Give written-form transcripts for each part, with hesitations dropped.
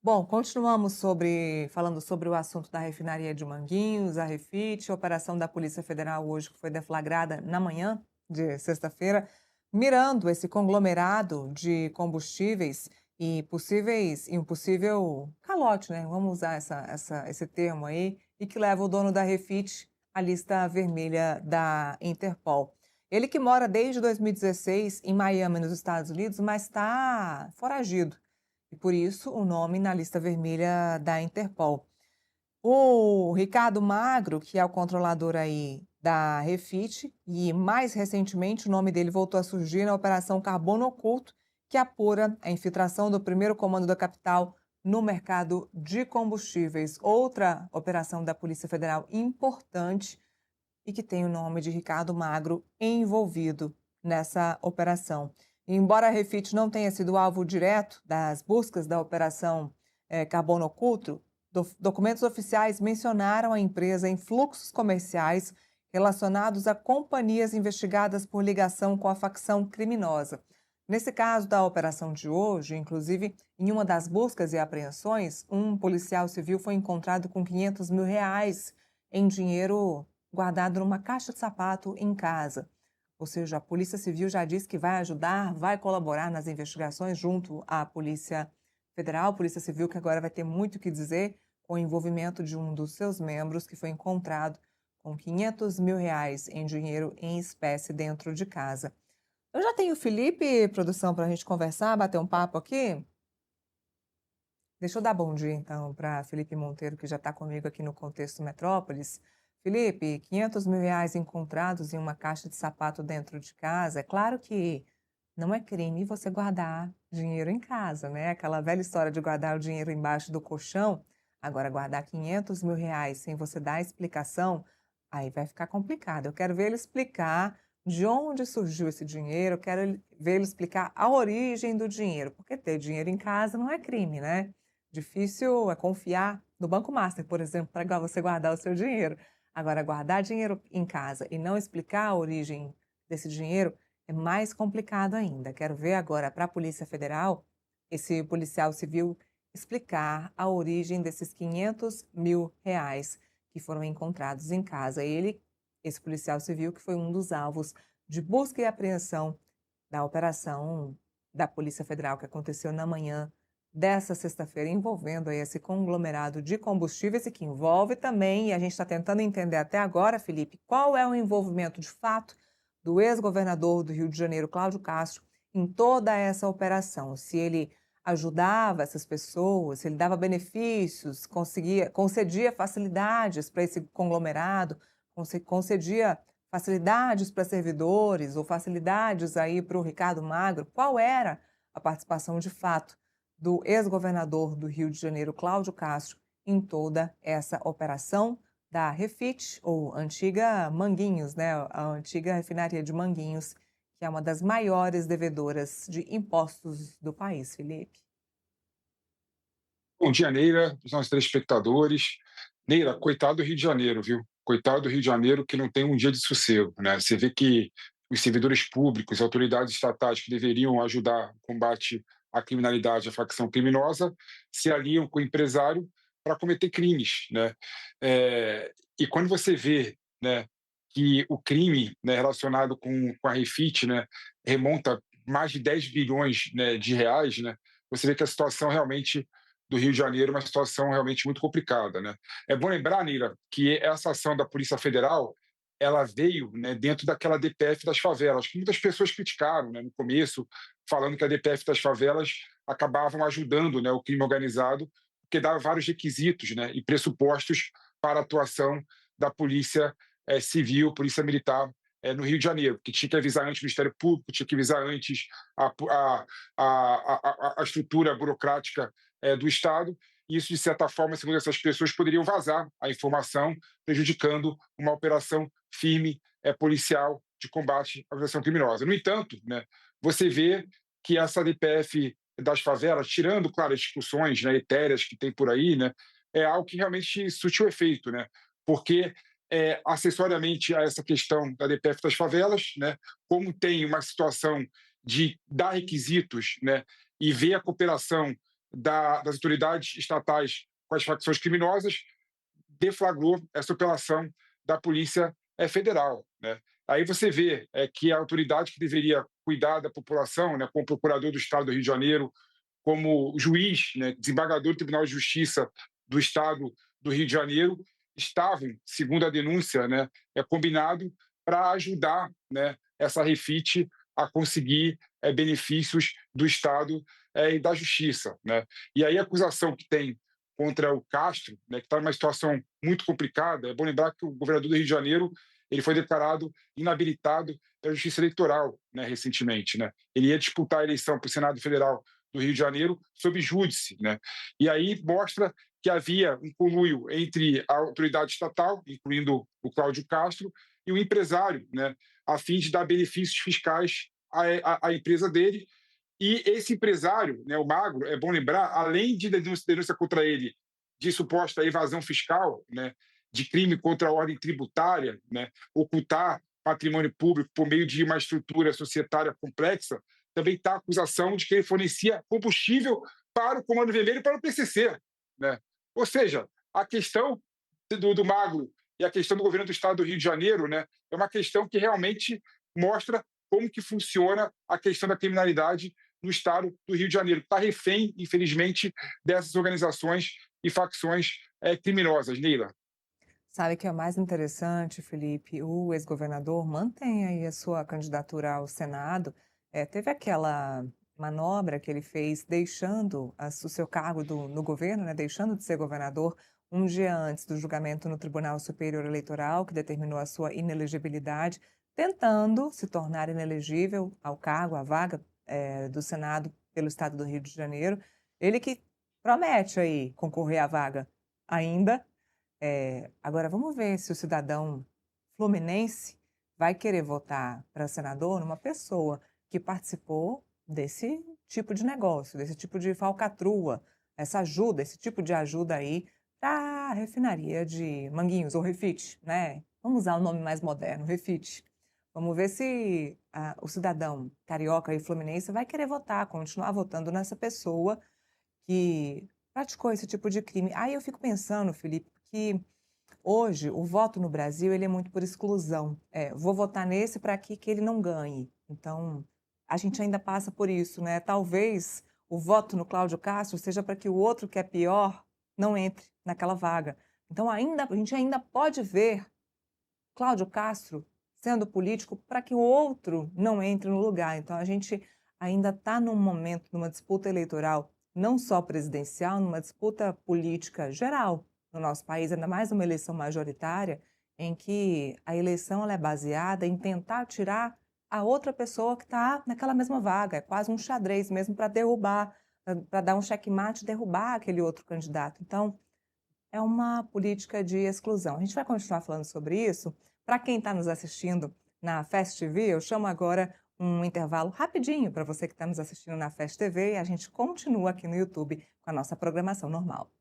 Bom, continuamos falando sobre o assunto da refinaria de Manguinhos, a Refit, a operação da Polícia Federal hoje que foi deflagrada na manhã de sexta-feira, mirando esse conglomerado de combustíveis e um possível calote, né? Vamos usar esse termo aí, e que leva o dono da Refit à lista vermelha da Interpol. Ele que mora desde 2016 em Miami, nos Estados Unidos, mas está foragido. E por isso o nome na lista vermelha da Interpol. O Ricardo Magro, que é o controlador aí da Refit, e mais recentemente o nome dele voltou a surgir na Operação Carbono Oculto, que apura a infiltração do primeiro comando da capital no mercado de combustíveis. Outra operação da Polícia Federal importante e que tem o nome de Ricardo Magro envolvido nessa operação. E embora a Refit não tenha sido alvo direto das buscas da Operação Carbono Oculto, documentos oficiais mencionaram a empresa em fluxos comerciais relacionados a companhias investigadas por ligação com a facção criminosa. Nesse caso da operação de hoje, inclusive, em uma das buscas e apreensões, um policial civil foi encontrado com R$ 500 mil em dinheiro guardado numa caixa de sapato em casa. Ou seja, a Polícia Civil já disse que vai ajudar, vai colaborar nas investigações junto à Polícia Federal, Polícia Civil, que agora vai ter muito o que dizer com o envolvimento de um dos seus membros que foi encontrado com R$ 500 mil em dinheiro em espécie dentro de casa. Eu já tenho o Felipe, produção, para a gente conversar, bater um papo aqui. Deixa eu dar bom dia, então, para Felipe Monteiro, que já está comigo aqui no Contexto Metrópolis. Felipe, R$ 500 mil encontrados em uma caixa de sapato dentro de casa. É claro que não é crime você guardar dinheiro em casa, né? Aquela velha história de guardar o dinheiro embaixo do colchão. Agora, guardar R$ 500 mil sem você dar explicação, aí vai ficar complicado. Eu quero ver ele explicar de onde surgiu esse dinheiro, eu quero ver ele explicar a origem do dinheiro, porque ter dinheiro em casa não é crime, né? Difícil é confiar no Banco Master, por exemplo, para você guardar o seu dinheiro. Agora, guardar dinheiro em casa e não explicar a origem desse dinheiro é mais complicado ainda. Quero ver agora para a Polícia Federal, esse policial civil explicar a origem desses R$ 500 mil que foram encontrados em casa. Esse policial civil, que foi um dos alvos de busca e apreensão da operação da Polícia Federal que aconteceu na manhã dessa sexta-feira, envolvendo aí esse conglomerado de combustíveis e que envolve também, e a gente está tentando entender até agora, Felipe, qual é o envolvimento de fato do ex-governador do Rio de Janeiro, Cláudio Castro, em toda essa operação. Se ele ajudava essas pessoas, se ele dava benefícios, concedia facilidades para esse conglomerado, concedia facilidades para servidores ou facilidades aí para o Ricardo Magro. Qual era a participação de fato do ex-governador do Rio de Janeiro, Cláudio Castro, em toda essa operação da Refit, ou antiga Manguinhos, né? A antiga refinaria de Manguinhos, que é uma das maiores devedoras de impostos do país, Felipe. Bom dia, Neira, os nossos telespectadores. Neira, coitado do Rio de Janeiro, viu? Coitado do Rio de Janeiro que não tem um dia de sossego, né? Você vê que os servidores públicos, autoridades estatais que deveriam ajudar no combate à criminalidade, à facção criminosa, se aliam com o empresário para cometer crimes, né? E quando você vê, né, que o crime, né, relacionado com a Refit, né, remonta mais de 10 bilhões, né, de reais, né? Você vê que a situação realmente do Rio de Janeiro é uma situação realmente muito complicada, né? É bom lembrar, Nira, que essa ação da Polícia Federal ela veio, né, dentro daquela DPF das favelas, que muitas pessoas criticaram, né, no começo, falando que a DPF das favelas acabavam ajudando, né, o crime organizado, porque dava vários requisitos, né, e pressupostos para a atuação da Polícia Civil, Polícia Militar no Rio de Janeiro, que tinha que avisar antes o Ministério Público, tinha que avisar antes a estrutura burocrática do Estado, e isso, de certa forma, segundo essas pessoas, poderiam vazar a informação, prejudicando uma operação firme policial de combate à organização criminosa. No entanto, né, você vê que essa DPF das favelas, tirando, claro, as discussões, né, etéreas que tem por aí, né, é algo que realmente surtiu efeito, né, porque acessoriamente a essa questão da DPF das favelas, né, como tem uma situação de dar requisitos, né, e ver a cooperação das autoridades estatais com as facções criminosas, deflagrou essa operação da Polícia Federal. Né? Aí você vê que a autoridade que deveria cuidar da população, né, como o procurador do Estado do Rio de Janeiro, como juiz, né, desembargador do Tribunal de Justiça do Estado do Rio de Janeiro, estavam, segundo a denúncia, né, combinado para ajudar, né, essa Refit a conseguir benefícios do Estado e da Justiça. Né? E aí a acusação que tem contra o Castro, né, que está numa situação muito complicada, é bom lembrar que o governador do Rio de Janeiro ele foi declarado inabilitado pela Justiça Eleitoral, né, recentemente. Né? Ele ia disputar a eleição para o Senado Federal do Rio de Janeiro sob júdice. Né? E aí mostra que havia um conluio entre a autoridade estatal, incluindo o Cláudio Castro, e o empresário, né, a fim de dar benefícios fiscais à empresa dele. E esse empresário, né, o Magro, é bom lembrar, além de denúncia contra ele de suposta evasão fiscal, né, de crime contra a ordem tributária, né, ocultar patrimônio público por meio de uma estrutura societária complexa, também está a acusação de que ele fornecia combustível para o Comando Vermelho e para o PCC. Né? Ou seja, a questão do Magro e a questão do governo do Estado do Rio de Janeiro, né, é uma questão que realmente mostra como que funciona a questão da criminalidade no Estado do Rio de Janeiro, que está refém, infelizmente, dessas organizações e facções criminosas. Neila. Sabe o que é o mais interessante, Felipe? O ex-governador mantém aí a sua candidatura ao Senado. Teve aquela manobra que ele fez deixando o seu cargo no governo, né, deixando de ser governador um dia antes do julgamento no Tribunal Superior Eleitoral, que determinou a sua inelegibilidade, tentando se tornar inelegível ao cargo, à vaga do Senado pelo Estado do Rio de Janeiro. Ele que promete aí concorrer à vaga ainda. Agora vamos ver se o cidadão fluminense vai querer votar para senador numa pessoa que participou desse tipo de negócio, desse tipo de falcatrua, essa ajuda, esse tipo de ajuda aí para a refinaria de Manguinhos, ou Refit, né? Vamos usar o nome mais moderno, Refit. Vamos ver se o cidadão carioca e fluminense vai querer votar, continuar votando nessa pessoa que praticou esse tipo de crime. Aí eu fico pensando, Felipe, que hoje o voto no Brasil ele é muito por exclusão. Vou votar nesse para que ele não ganhe. Então, a gente ainda passa por isso, né? Talvez o voto no Cláudio Castro seja para que o outro que é pior não entre naquela vaga. Então, a gente ainda pode ver Cláudio Castro sendo político para que o outro não entre no lugar. Então, a gente ainda está num momento, numa disputa eleitoral, não só presidencial, numa disputa política geral no nosso país, ainda mais numa eleição majoritária, em que a eleição ela é baseada em tentar tirar a outra pessoa que está naquela mesma vaga. É quase um xadrez mesmo para derrubar, para dar um checkmate e derrubar aquele outro candidato. Então, é uma política de exclusão. A gente vai continuar falando sobre isso. Para quem está nos assistindo na Fast TV, eu chamo agora um intervalo rapidinho para você que está nos assistindo na Fast TV e a gente continua aqui no YouTube com a nossa programação normal.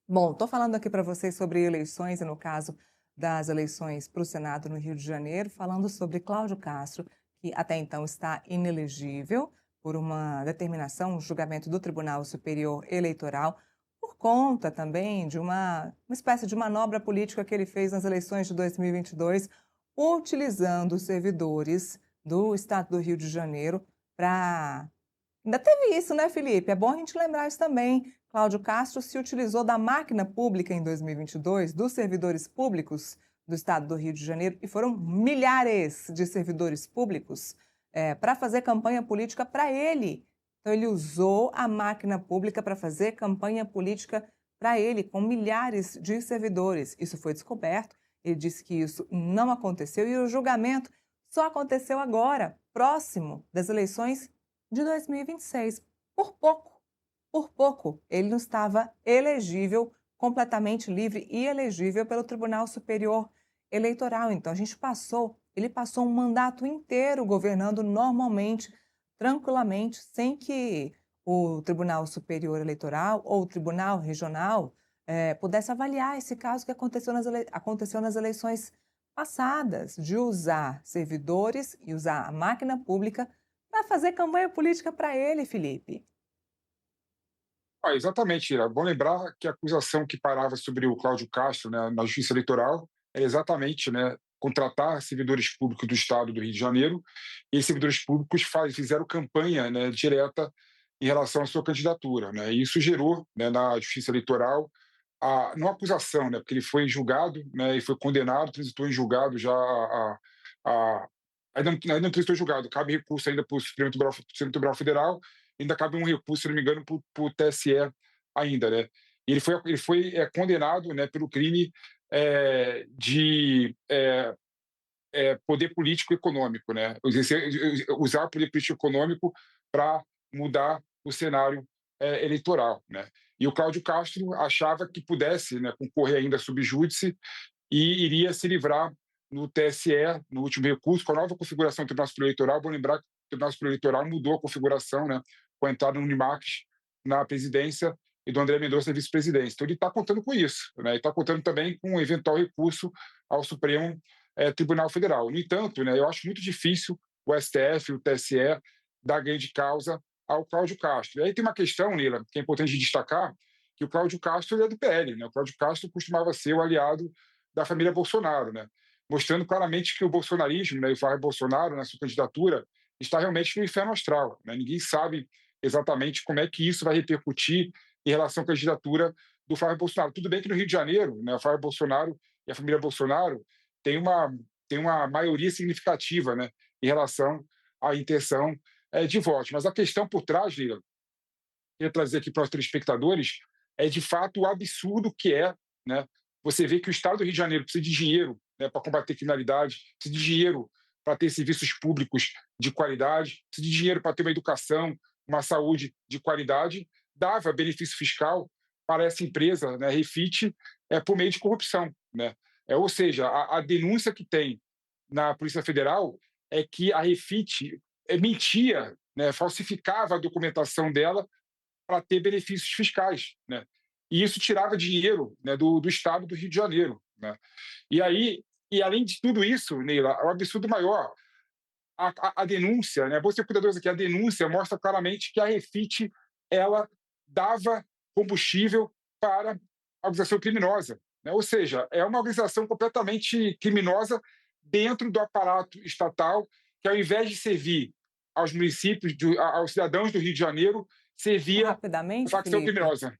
Bom, estou falando aqui para vocês sobre eleições e no caso das eleições para o Senado no Rio de Janeiro, falando sobre Cláudio Castro, que até então está inelegível por uma determinação, um julgamento do Tribunal Superior Eleitoral, por conta também de uma espécie de manobra política que ele fez nas eleições de 2022, utilizando os servidores do Estado do Rio de Janeiro para... Ainda teve isso, né, Felipe? É bom a gente lembrar isso também. Cláudio Castro se utilizou da máquina pública em 2022, dos servidores públicos do Estado do Rio de Janeiro, e foram milhares de servidores públicos para fazer campanha política para ele. Então, ele usou a máquina pública para fazer campanha política para ele, com milhares de servidores. Isso foi descoberto, ele disse que isso não aconteceu e o julgamento só aconteceu agora, próximo das eleições de 2026. Por pouco, por pouco, ele não estava elegível, completamente livre e elegível pelo Tribunal Superior Eleitoral. Então, ele passou um mandato inteiro governando normalmente, tranquilamente, sem que o Tribunal Superior Eleitoral ou o Tribunal Regional pudesse avaliar esse caso que aconteceu nas eleições passadas, de usar servidores e usar a máquina pública para fazer campanha política para ele, Felipe. Exatamente. É bom lembrar que a acusação que parava sobre o Cláudio Castro, né, na Justiça Eleitoral era exatamente, né, contratar servidores públicos do Estado do Rio de Janeiro, e esses servidores públicos fizeram campanha, né, direta em relação à sua candidatura. Né, e isso gerou, né, na Justiça Eleitoral, não acusação, né, porque ele foi julgado, né, e foi condenado, transitou em julgado já a, ainda não transitou em julgado, cabe recurso ainda para o Supremo Tribunal Federal, ainda cabe um recurso, se não me engano, para o TSE ainda, né? E ele foi condenado, né, pelo crime de poder político econômico, né? Usar o poder político econômico para mudar o cenário eleitoral, né? E o Cláudio Castro achava que pudesse, né, concorrer ainda sob júdice e iria se livrar no TSE, no último recurso, com a nova configuração do Tribunal Superior Eleitoral. Vou lembrar que o Tribunal Superior Eleitoral mudou a configuração, né, com a entrada do Unimarques na presidência e do André Mendonça na vice-presidência. Então, ele está contando com isso, né, e está contando também com um eventual recurso ao Supremo Tribunal Federal. No entanto, né, eu acho muito difícil o STF, o TSE, dar grande causa ao Cláudio Castro. E aí tem uma questão, Nila, que é importante destacar, que o Cláudio Castro é do PL, né? O Cláudio Castro costumava ser o aliado da família Bolsonaro, né? Mostrando claramente que o bolsonarismo, né, e o Flávio Bolsonaro, na sua candidatura, está realmente no inferno astral. Né? Ninguém sabe exatamente como é que isso vai repercutir em relação à candidatura do Flávio Bolsonaro. Tudo bem que no Rio de Janeiro, né, o Flávio Bolsonaro e a família Bolsonaro têm uma maioria significativa, né, em relação à intenção de votos. Mas a questão por trás, Lila, queria trazer aqui para os telespectadores, é de fato o absurdo que é, né? Você vê que o Estado do Rio de Janeiro precisa de dinheiro, né, para combater criminalidade, precisa de dinheiro para ter serviços públicos de qualidade, precisa de dinheiro para ter uma educação, uma saúde de qualidade, dava benefício fiscal para essa empresa, né, Refit, por meio de corrupção. Né? Ou seja, a denúncia que tem na Polícia Federal é que a Refit mentia, né, falsificava a documentação dela para ter benefícios fiscais, né? E isso tirava dinheiro, né, do Estado do Rio de Janeiro, né? E aí, e além de tudo isso, Neila, o absurdo maior, a denúncia, né? Vou ser cuidadoso aqui, a denúncia mostra claramente que a Refit ela dava combustível para a organização criminosa, né? Ou seja, é uma organização completamente criminosa dentro do aparato estatal, que ao invés de servir aos municípios, aos cidadãos do Rio de Janeiro, servia a Rapidamente, facção Felipe. criminosa.